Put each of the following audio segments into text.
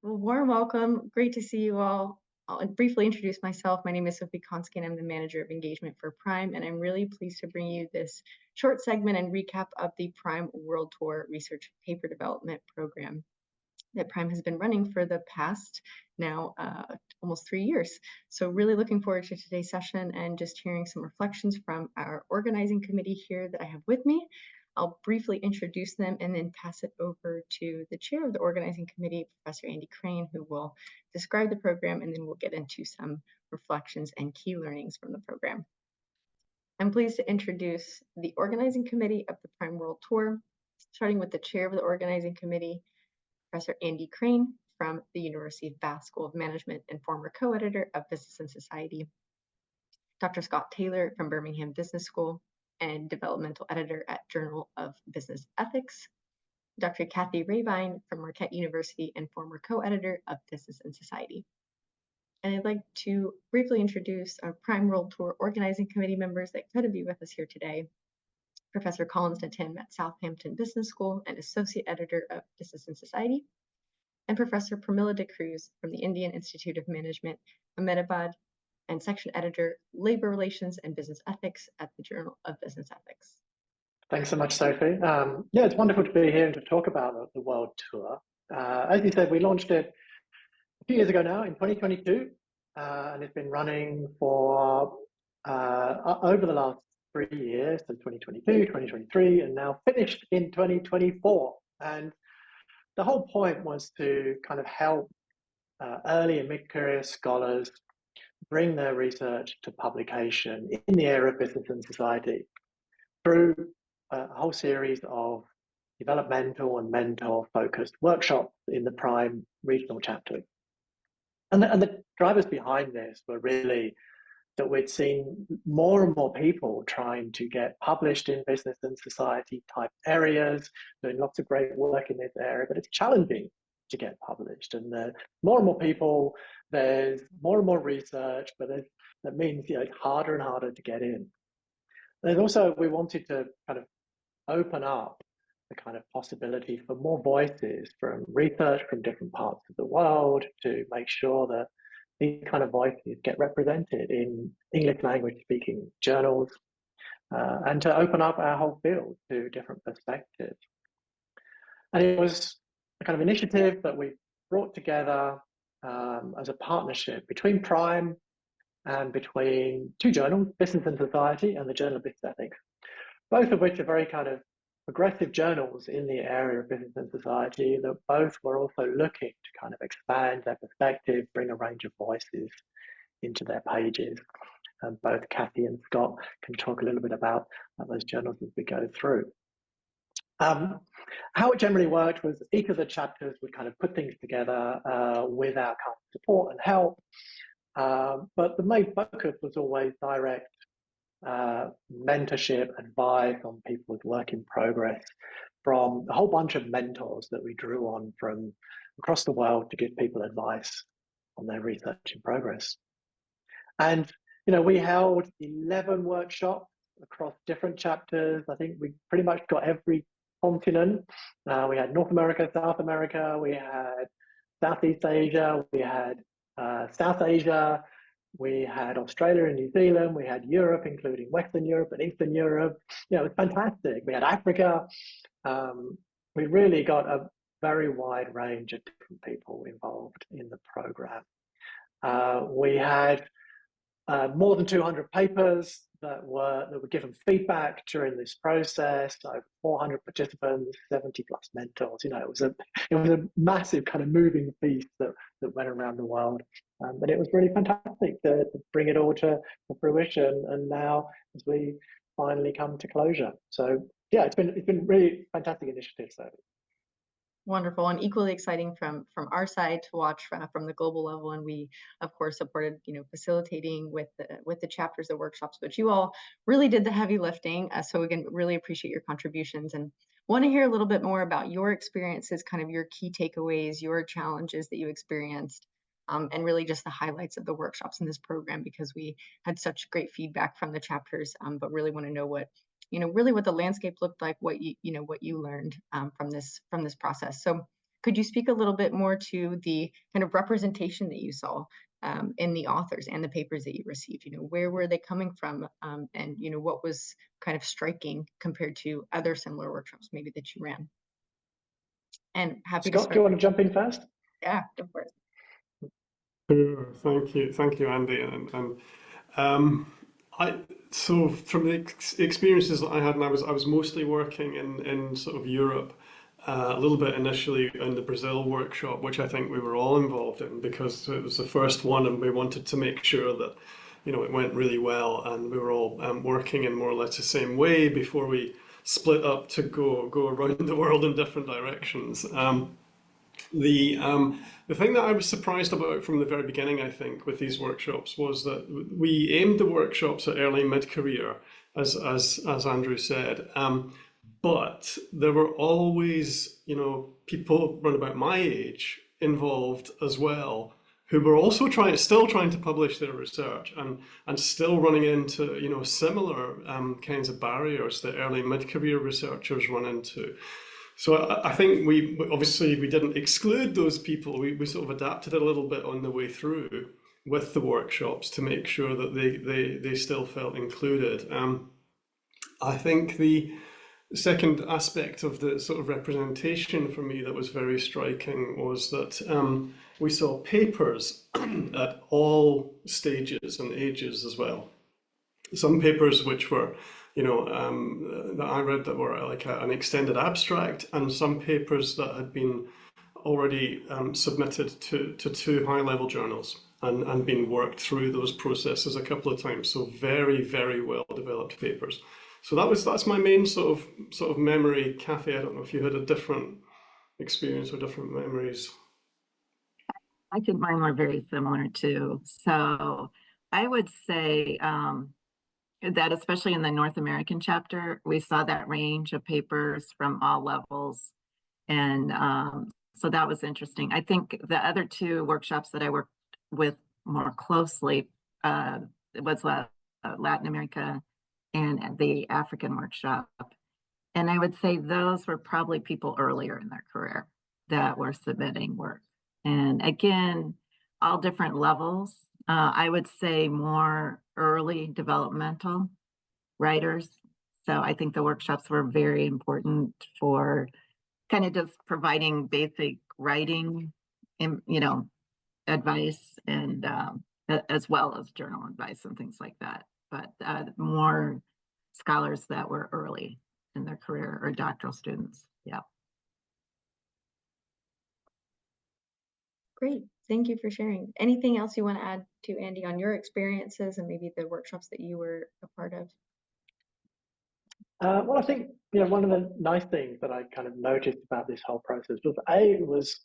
Well, warm welcome. Great to see you all. I'll briefly introduce myself. My name is Sophie Konsky, and I'm the Manager of Engagement for Prime, and I'm really pleased to bring you this short segment and recap of the Prime World Tour Research Paper Development Program that Prime has been running for the past now almost 3 years. So really looking forward to today's session and just hearing some reflections from our organizing committee here that I have with me. I'll briefly introduce them and then pass it over to the chair of the organizing committee, Professor Andy Crane, who will describe the program, and then we'll get into some reflections and key learnings from the program. I'm pleased to introduce the organizing committee of the Prime World Tour, starting with the chair of the organizing committee, Professor Andy Crane from the University of Bath School of Management and former co-editor of Business and Society, Dr. Scott Taylor from Birmingham Business School and developmental editor at Journal of Business Ethics, Dr. Kathy Rabine from Marquette University and former co-editor of Business and Society. And I'd like to briefly introduce our Prime World Tour organizing committee members that couldn't be with us here today. Professor Collins Natim at Southampton Business School and associate editor of Business and Society, and Professor Pramila De Cruz from the Indian Institute of Management, Ahmedabad, and section editor, Labor Relations and Business Ethics at the Journal of Business Ethics. Thanks so much, Sophie. Yeah, it's wonderful to be here and to talk about the World Tour. As you said, we launched it a few years ago now in 2022, and it's been running for over the last 3 years, so 2022, 2023, and now finished in 2024. And the whole point was to kind of help early and mid-career scholars bring their research to publication in the area of business and society through a whole series of developmental and mentor-focused workshops in the Prime Regional Chapters. And the drivers behind this were really that we'd seen more and more people trying to get published in business and society type areas, doing lots of great work in this area, but it's challenging to get published. And more and more people, there's more and more research, but that means it's harder and harder to get in. And also, we wanted to kind of open up the kind of possibility for more voices from research from different parts of the world to make sure that these kind of voices get represented in English language speaking journals and to open up our whole field to different perspectives. And it was a kind of initiative that we brought together as a partnership between Prime and between two journals, Business and Society and the Journal of Business Ethics, both of which are very kind of progressive journals in the area of business and society that both were also looking to kind of expand their perspective, bring a range of voices into their pages. And both Kathy and Scott can talk a little bit about those journals as we go through. How it generally worked was each of the chapters would kind of put things together with our kind of support and help. But the main focus was always direct mentorship, advice on people's work in progress from a whole bunch of mentors that we drew on from across the world to give people advice on their research in progress. And, we held 11 workshops across different chapters. I think we pretty much got every continent. We had North America, South America, we had Southeast Asia, we had South Asia, we had Australia and New Zealand, we had Europe, including Western Europe and Eastern Europe. It was fantastic. We had Africa. We really got a very wide range of different people involved in the program. We had more than 200 papers that were given feedback during this process. Over 400 participants, 70 plus mentors. It was a massive kind of moving feast that went around the world. But it was really fantastic to bring it all to fruition. And now, as we finally come to closure, so yeah, it's been really fantastic initiative. So wonderful and equally exciting from our side to watch from the global level. And we, of course, supported facilitating with the chapters, the workshops, but you all really did the heavy lifting. So again, really appreciate your contributions and want to hear a little bit more about your experiences, kind of your key takeaways, your challenges that you experienced. And really just the highlights of the workshops in this program, because we had such great feedback from the chapters, but really want to know what really what the landscape looked like, what you learned from this process. So Could you speak a little bit more to the kind of representation that you saw in the authors and the papers that you received? Where were they coming from, and what was kind of striking compared to other similar workshops maybe that you ran? And happy to Scott, do you start. want to jump in first? Yeah, go for it. Sure. Thank you, Andy. And I so from the experiences that I had, and I was mostly working in sort of Europe, a little bit initially in the Brazil workshop, which I think we were all involved in because it was the first one, and we wanted to make sure that it went really well, and we were all working in more or less the same way before we split up to go around the world in different directions. The thing that I was surprised about from the very beginning, I think, with these workshops was that we aimed the workshops at early mid-career, as Andrew said, but there were always, people around about my age involved as well, who were also still trying to publish their research and still running into, similar kinds of barriers that early mid-career researchers run into. So I think we didn't exclude those people. We sort of adapted it a little bit on the way through with the workshops to make sure that they still felt included. I think the second aspect of the sort of representation for me that was very striking was that we saw papers at all stages and ages as well. Some papers which were, that I read that were like an extended abstract, and some papers that had been already submitted to two high-level journals and been worked through those processes a couple of times. So very, very well-developed papers. So that's my main sort of memory. Kathy, I don't know if you had a different experience or different memories. I think mine were very similar too. So I would say that especially in the North American chapter, we saw that range of papers from all levels. And so that was interesting. I think the other two workshops that I worked with more closely was Latin America and the African workshop. And I would say those were probably people earlier in their career that were submitting work. And again, all different levels. I would say more early developmental writers. So I think the workshops were very important for kind of just providing basic writing, advice, and as well as journal advice and things like that. But more scholars that were early in their career or doctoral students. Yeah. Great. Thank you for sharing. Anything else you want to add to Andy on your experiences and maybe the workshops that you were a part of? Well, I think one of the nice things that I kind of noticed about this whole process was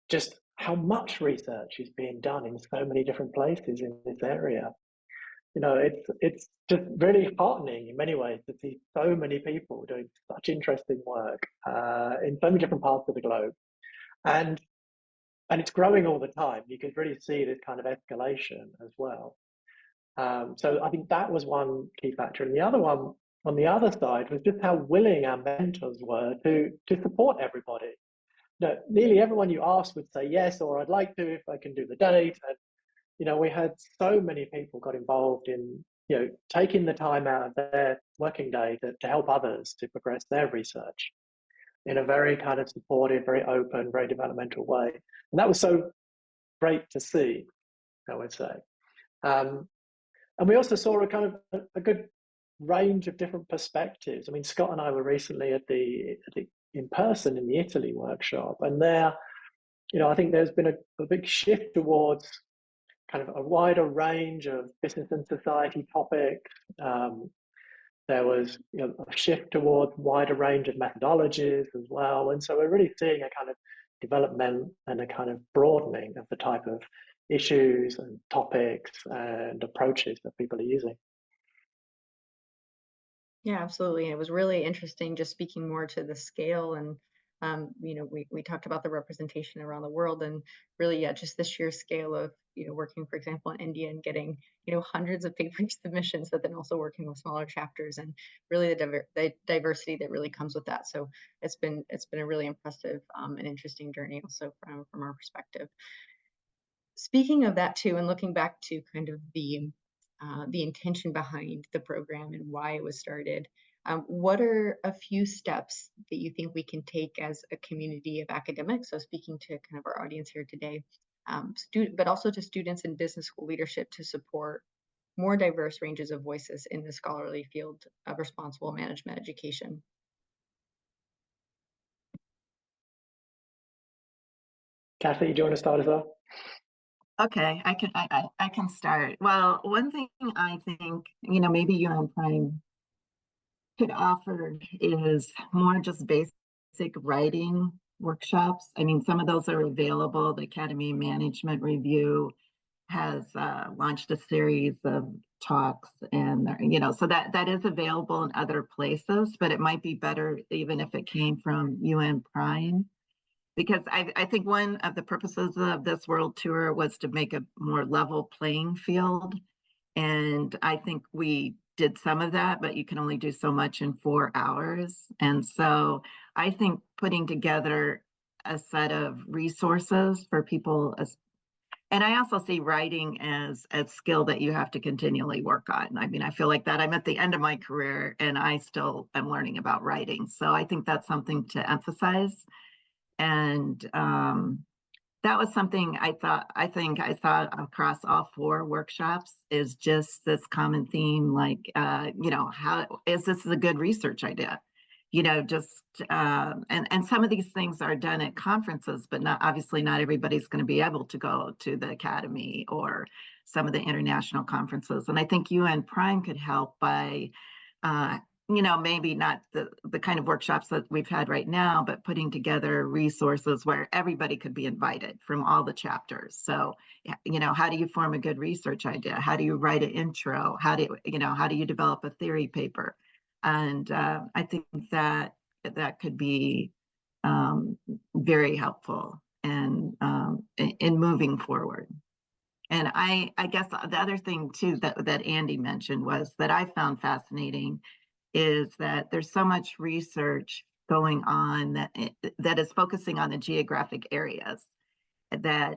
just how much research is being done in so many different places in this area. It's just really heartening in many ways to see so many people doing such interesting work in so many different parts of the globe, and it's growing all the time. You can really see this kind of escalation as well. So I think that was one key factor, and the other one on the other side was just how willing our mentors were to support everybody. Nearly everyone you asked would say yes, or I'd like to if I can do the date. And we had so many people got involved in taking the time out of their working day to help others to progress their research in a very kind of supportive, very open, very developmental way. And that was so great to see, I would say. And we also saw a kind of a good range of different perspectives. I mean, Scott and I were recently at the in person in the Italy workshop, and there, I think there's been a big shift towards kind of a wider range of business and society topics. There was a shift towards wider range of methodologies as well, and so we're really seeing a kind of development and a kind of broadening of the type of issues and topics and approaches that people are using. Yeah, absolutely. It was really interesting just speaking more to the scale and We talked about the representation around the world, and really, yeah, just the sheer scale of, working, for example, in India and getting, hundreds of paper submissions, but then also working with smaller chapters, and really the diversity that really comes with that. So it's been a really impressive and interesting journey also from our perspective. Speaking of that too, and looking back to kind of the intention behind the program and why it was started, what are a few steps that you think we can take as a community of academics? So speaking to kind of our audience here today, but also to students in business school leadership to support more diverse ranges of voices in the scholarly field of responsible management education. Kathy, do you want to start as well? Okay, I can start. Well, one thing I think, maybe UN Prime could offer is more just basic writing workshops. I mean, some of those are available. The Academy Management Review has launched a series of talks, and so that is available in other places, but it might be better even if it came from UN Prime, because I think one of the purposes of this world tour was to make a more level playing field. And I think we did some of that, but you can only do so much in 4 hours. And so I think putting together a set of resources for people, and I also see writing as a skill that you have to continually work on. I mean, I feel like that I'm at the end of my career and I still am learning about writing. So I think that's something to emphasize. And that was something I think I saw across all 4 workshops, is just this common theme, like, how is this a good research idea? And some of these things are done at conferences, but obviously not everybody's going to be able to go to the Academy or some of the international conferences. And I think UN Prime could help by, maybe not the kind of workshops that we've had right now, but putting together resources where everybody could be invited from all the chapters. So, how do you form a good research idea? How do you write an intro? How do you develop a theory paper? And I think that could be very helpful in moving forward. And I guess the other thing too that Andy mentioned was that I found fascinating is that there's so much research going on that is focusing on the geographic areas that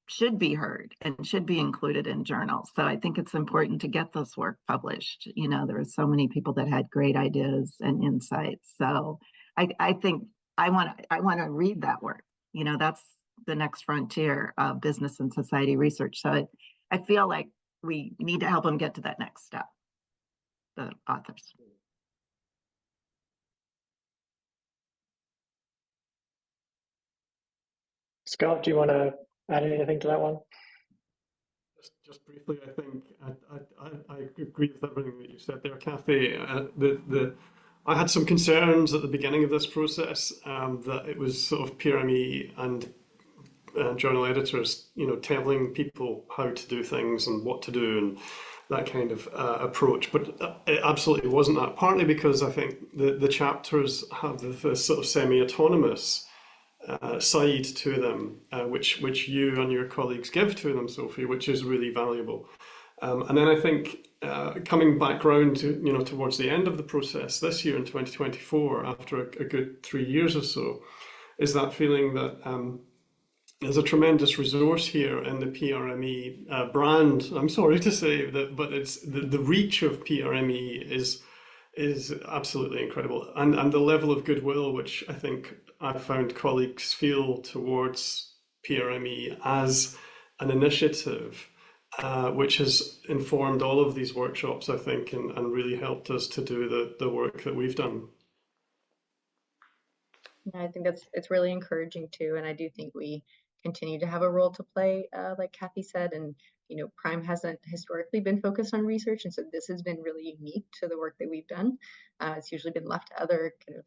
should be heard and should be included in journals. So I think it's important to get this work published. There are so many people that had great ideas and insights. So I think I want to read that work. That's the next frontier of business and society research. So I feel like we need to help them get to that next step, the authors. Scott, do you want to add anything to that one? Just briefly, I think I agree with everything that you said there, Kathy. I had some concerns at the beginning of this process, that it was sort of PRME and journal editors, telling people how to do things and what to do and that kind of approach. But it absolutely wasn't that. Partly because I think the chapters have this sort of semi-autonomous side to them, which you and your colleagues give to them, Sophie, which is really valuable. And then I think coming back round to towards the end of the process this year in 2024, after a good 3 years or so, is that feeling that there's a tremendous resource here in the PRME brand. I'm sorry to say that, but it's the reach of PRME is absolutely incredible, and the level of goodwill which I think I've found colleagues feel towards PRME as an initiative, which has informed all of these workshops, I think, and really helped us to do the work that we've done. Yeah, I think it's really encouraging too, and I do think we continue to have a role to play, like Kathy said, and Prime hasn't historically been focused on research, and so this has been really unique to the work that we've done. It's usually been left to other kind of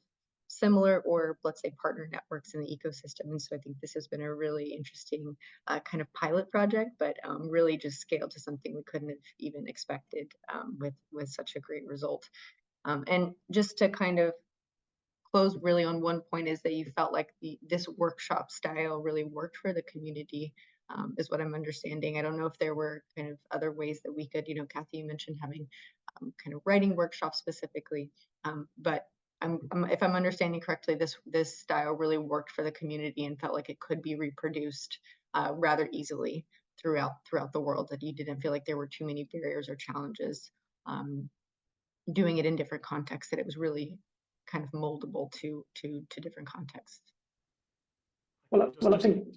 similar, or let's say partner networks in the ecosystem, and so I think this has been a really interesting kind of pilot project, but really just scaled to something we couldn't have even expected with such a great result. And just to kind of close really on one point is that you felt like this workshop style really worked for the community, is what I'm understanding. I don't know if there were kind of other ways that we could, Kathy, you mentioned having kind of writing workshops specifically, but if I'm understanding correctly, this style really worked for the community and felt like it could be reproduced rather easily throughout the world, that you didn't feel like there were too many barriers or challenges doing it in different contexts, that it was really kind of moldable to different contexts. Well, I think.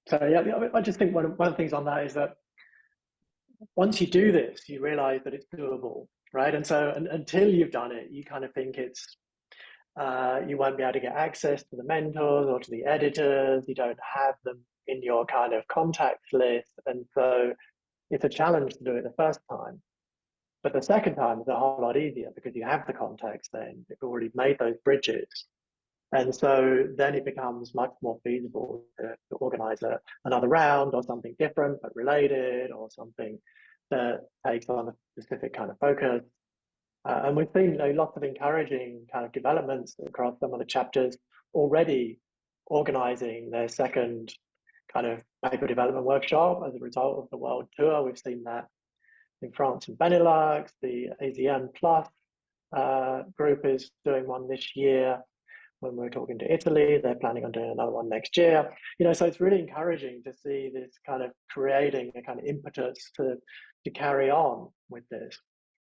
So yeah, I just think one of the things on that is that once you do this, you realize that it's doable, right? And so until you've done it, you kind of think it's you won't be able to get access to the mentors or to the editors. You don't have them in your kind of contacts list, and so it's a challenge to do it the first time. But the second time is a whole lot easier because you have the contacts then. You've already made those bridges. And so then it becomes much more feasible to organize another round or something different but related, or something that takes on a specific kind of focus. And we've seen lots of encouraging kind of developments across some of the chapters already organizing their second kind of paper development workshop as a result of the world tour. We've seen that in France and Benelux. The ASEAN Plus group is doing one this year. When we're talking to Italy, they're planning on doing another one next year. So it's really encouraging to see this kind of creating a kind of impetus to carry on with this.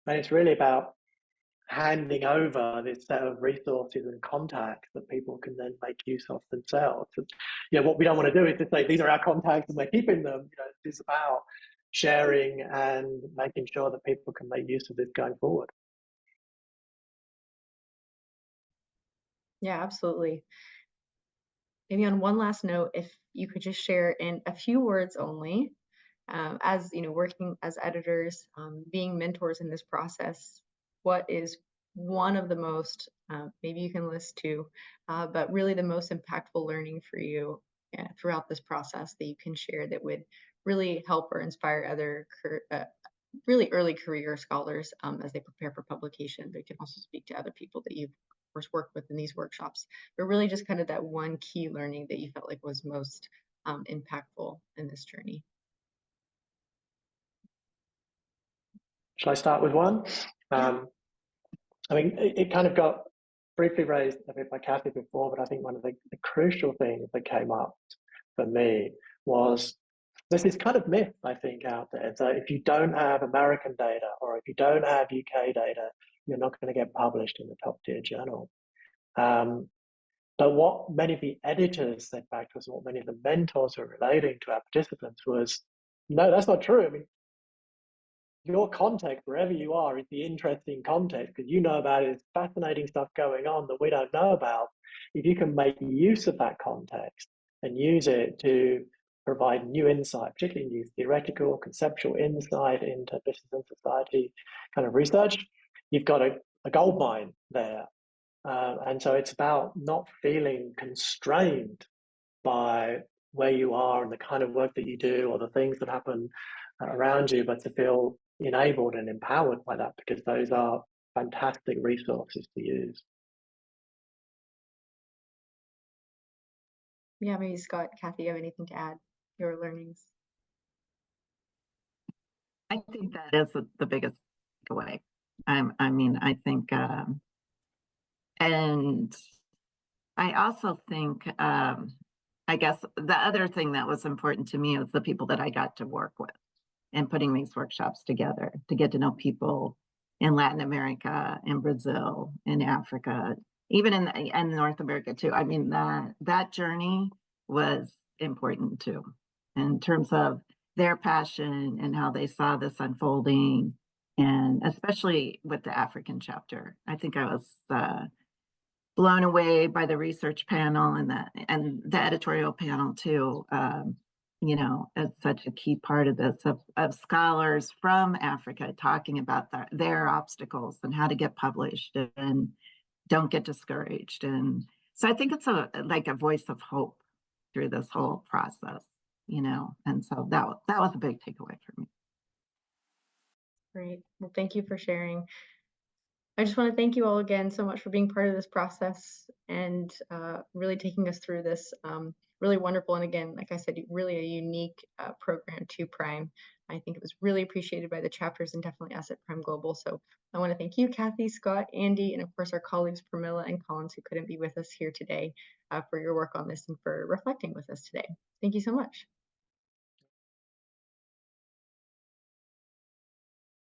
And it's really about handing over this set of resources and contacts that people can then make use of themselves. And, what we don't want to do is to say, these are our contacts and we're keeping them. It's about sharing and making sure that people can make use of this going forward. Yeah, absolutely. Maybe on one last note, if you could just share in a few words only, as working as editors, being mentors in this process, what is one of the most, maybe you can list two, but really the most impactful learning for you throughout this process that you can share that would really help or inspire other really early career scholars as they prepare for publication? They can also speak to other people that you've of course worked with in these workshops, but really just kind of that one key learning that you felt like was most impactful in this journey. Shall I start with one? I mean, it kind of got briefly raised a bit by Kathy before, but I think one of the crucial things that came up for me was there's this kind of myth, I think, out there. So if you don't have American data or if you don't have UK data, you're not going to get published in the top tier journal. But what many of the editors said back to us, what many of the mentors were relating to our participants was, no, that's not true. I mean, your context, wherever you are, is the interesting context because you know about it. It's fascinating stuff going on that we don't know about. If you can make use of that context and use it to provide new insight, particularly new theoretical, conceptual insight into business and society kind of research, you've got a gold mine there. And so it's about not feeling constrained by where you are and the kind of work that you do or the things that happen around you, but to feel enabled and empowered by that, because those are fantastic resources to use. Yeah, maybe Scott, Kathy, you have anything to add? Your learnings? I think that is the biggest takeaway. I mean, I think, and I also think, I guess the other thing that was important to me was the people that I got to work with and putting these workshops together to get to know people in Latin America, in Brazil, in Africa, even in North America too. I mean, that journey was important too, in terms of their passion and how they saw this unfolding, and especially with the African chapter. I think I was blown away by the research panel and the editorial panel too. As such a key part of this, of scholars from Africa talking about their obstacles and how to get published and don't get discouraged. And so I think it's like a voice of hope through this whole process, and so that was a big takeaway for me. Great. Well, thank you for sharing. I just want to thank you all again so much for being part of this process and really taking us through this really wonderful and, again, like I said, really a unique program to Prime. I think it was really appreciated by the chapters and definitely us at Prime Global. So I want to thank you, Kathy, Scott, Andy, and of course our colleagues Pramila and Collins, who couldn't be with us here today, for your work on this and for reflecting with us today. Thank you so much.